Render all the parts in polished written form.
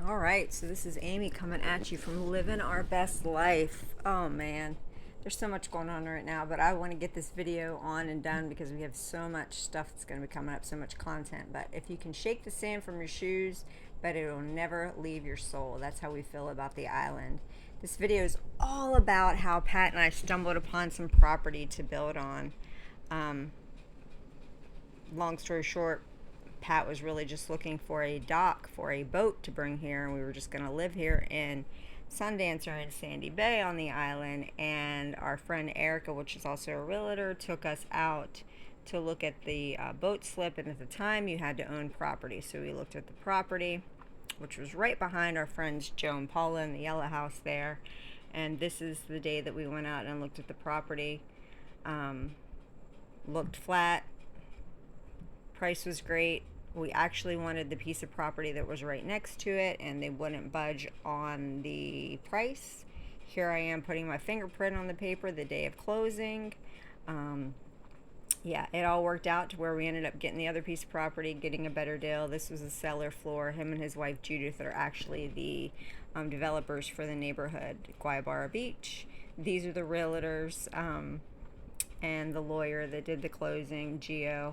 All right, so this is Amy coming at you from Living Our Best Life. Oh man, there's so much going on right now, but I want to get this video on and done because we have so much stuff that's going to be coming up, so much content. But if you can shake the sand from your shoes, but it'll never leave your soul. That's how we feel about the island. This video is all about how Pat and I stumbled upon some property to build on. Um, Long story short, Pat was really just looking for a dock for a boat to bring here, and we were just going to live here in Sundance or in Sandy Bay on the island. And our friend Erica, which is also a realtor, took us out to look at the boat slip. And at the time, you had to own property, so we looked at the property, which was right behind our friends Joe and Paula in the yellow house there. And this is the day that we went out and looked at the property. Looked flat. Price was great. We actually wanted the piece of property that was right next to it, and they wouldn't budge on the price. Here I am putting my fingerprint on the paper the day of closing. Yeah, it all worked out to where we ended up getting the other piece of property, getting a better deal. This was a cellar floor. Him and his wife Judith are actually the developers for the neighborhood, Guayabara Beach. These are the realtors and the lawyer that did the closing, Gio.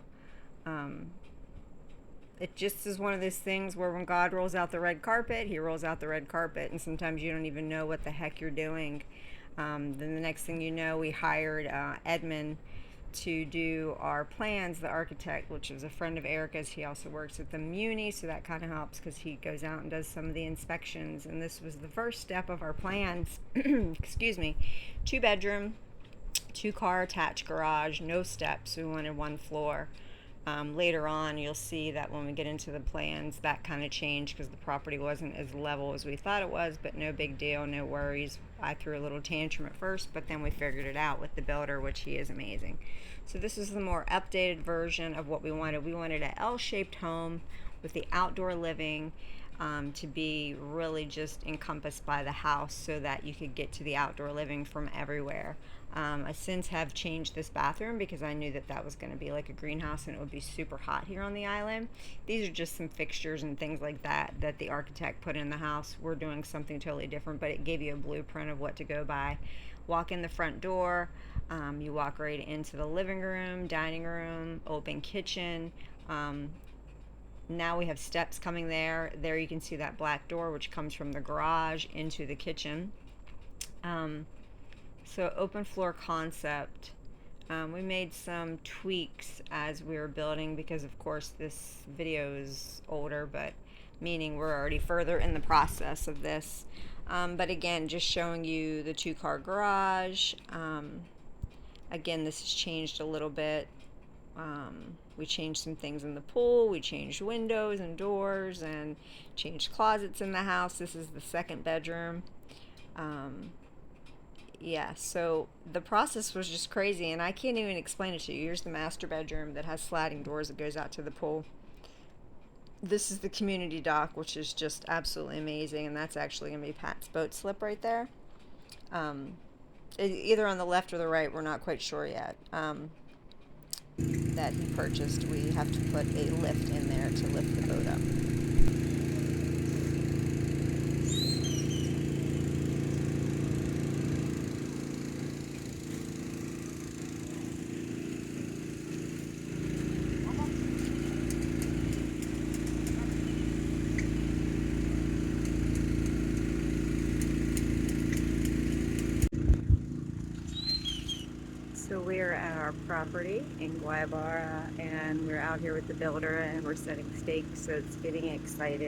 It just is one of those things where when God rolls out the red carpet, he rolls out the red carpet, and sometimes you don't even know what the heck you're doing. Then the next thing you know, we hired Edmund to do our plans, the architect, which is a friend of Erica's. He also works at the Muni, so that kind of helps because he goes out and does some of the inspections. And this was the first step of our plans. Excuse me. 2-bedroom, 2-car attached garage, no steps. We wanted 1 floor. Later on, you'll see that when we get into the plans, that kind of changed because the property wasn't as level as we thought it was, but no big deal, no worries. I threw a little tantrum at first, but then we figured it out with the builder, which he is amazing. So this is the more updated version of what we wanted. We wanted an L-shaped home with the outdoor living to be really just encompassed by the house so that you could get to the outdoor living from everywhere. I since have changed this bathroom because I knew that that was going to be like a greenhouse and it would be super hot here on the island. These are just some fixtures and things like that that the architect put in the house. We're doing something totally different, but it gave you a blueprint of what to go by. Walk in the front door, you walk right into the living room, dining room, open kitchen. Now we have steps coming there. There you can see that black door which comes from the garage into the kitchen. So open floor concept. We made some tweaks as we were building because of course this video is older, but meaning we're already further in the process of this. But again, just showing you the 2-car garage. Again, this has changed a little bit. We changed some things in the pool. We changed windows and doors and changed closets in the house. This is the 2nd bedroom. Yeah, so the process was just crazy, and I can't even explain it to you. Here's the master bedroom that has sliding doors that goes out to the pool. This is the community dock, which is just absolutely amazing, and that's actually going to be Pat's boat slip right there. Either on the left or the right, we're not quite sure yet. That he purchased, we have to put a lift in there to lift the boat up. So we're at our property in Guayabara, and we're out here with the builder, and we're setting stakes, so it's getting exciting.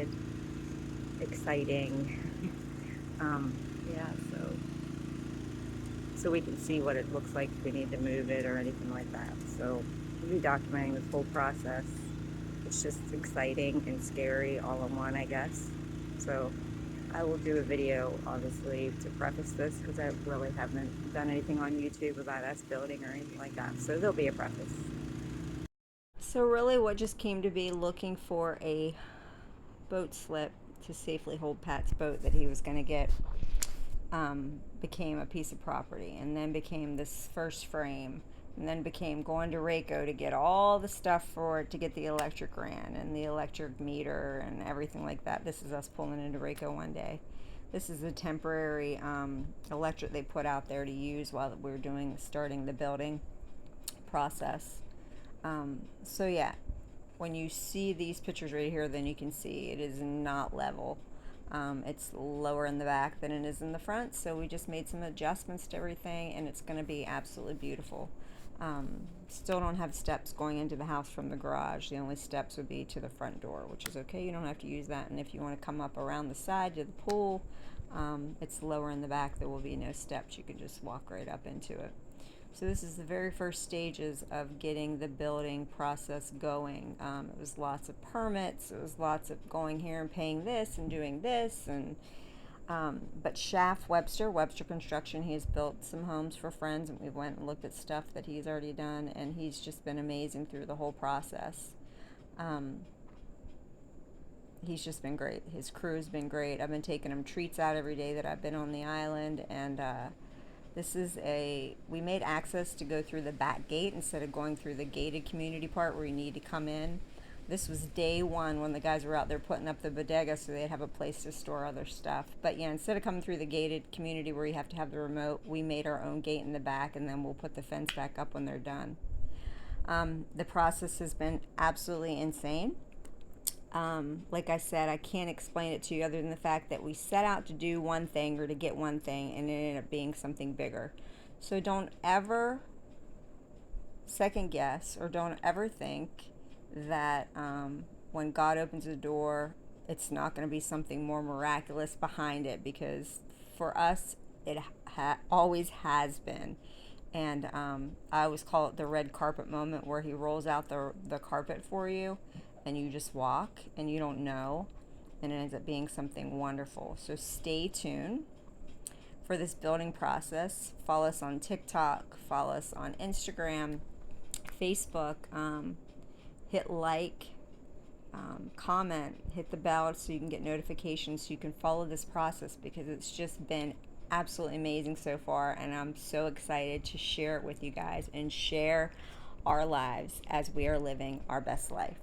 Yeah, so we can see what it looks like if we need to move it or anything like that. So we'll be documenting this whole process. It's just exciting and scary all in one, I guess. So I will do a video, obviously, to preface this because I really haven't done anything on YouTube about us building or anything like that. So there'll be a preface. So really what just came to be looking for a boat slip to safely hold Pat's boat that he was going to get became a piece of property, and then became this first frame and then became going to Rayco to get all the stuff for it, to get the electric ran and the electric meter and everything like that. This is us pulling into Rayco one day. This is a temporary electric they put out there to use while we were starting the building process. So yeah, when you see these pictures right here, then you can see it is not level. It's lower in the back than it is in the front, so we just made some adjustments to everything, and it's going to be absolutely beautiful. Still don't have steps going into the house from the garage. The only steps would be to the front door, which is okay. You don't have to use that. And if you want to come up around the side to the pool, it's lower in the back. There will be no steps. You can just walk right up into it. So this is the very first stages of getting the building process going. It was lots of permits. It was lots of going here and paying this and doing this. And but Webster Construction, he has built some homes for friends, and we went and looked at stuff that he's already done, and he's just been amazing through the whole process. He's just been great. His crew has been great. I've been taking him treats out every day that I've been on the island, and we made access to go through the back gate instead of going through the gated community part where you need to come in. This was day one when the guys were out there putting up the bodega so they'd have a place to store other stuff. But yeah, instead of coming through the gated community where you have to have the remote, we made our own gate in the back, and then we'll put the fence back up when they're done. The process has been absolutely insane. Like I said, I can't explain it to you other than the fact that we set out to do one thing or to get one thing, and it ended up being something bigger. So don't ever second guess, or don't ever think that when God opens a door, it's not going to be something more miraculous behind it, because for us, it always has been. And I always call it the red carpet moment, where he rolls out the carpet for you, and you just walk and you don't know, and it ends up being something wonderful. So stay tuned for this building process. Follow us on TikTok, follow us on Instagram, Facebook, hit like, comment, hit the bell so you can get notifications, so you can follow this process, because it's just been absolutely amazing so far, and I'm so excited to share it with you guys and share our lives as we are living our best life.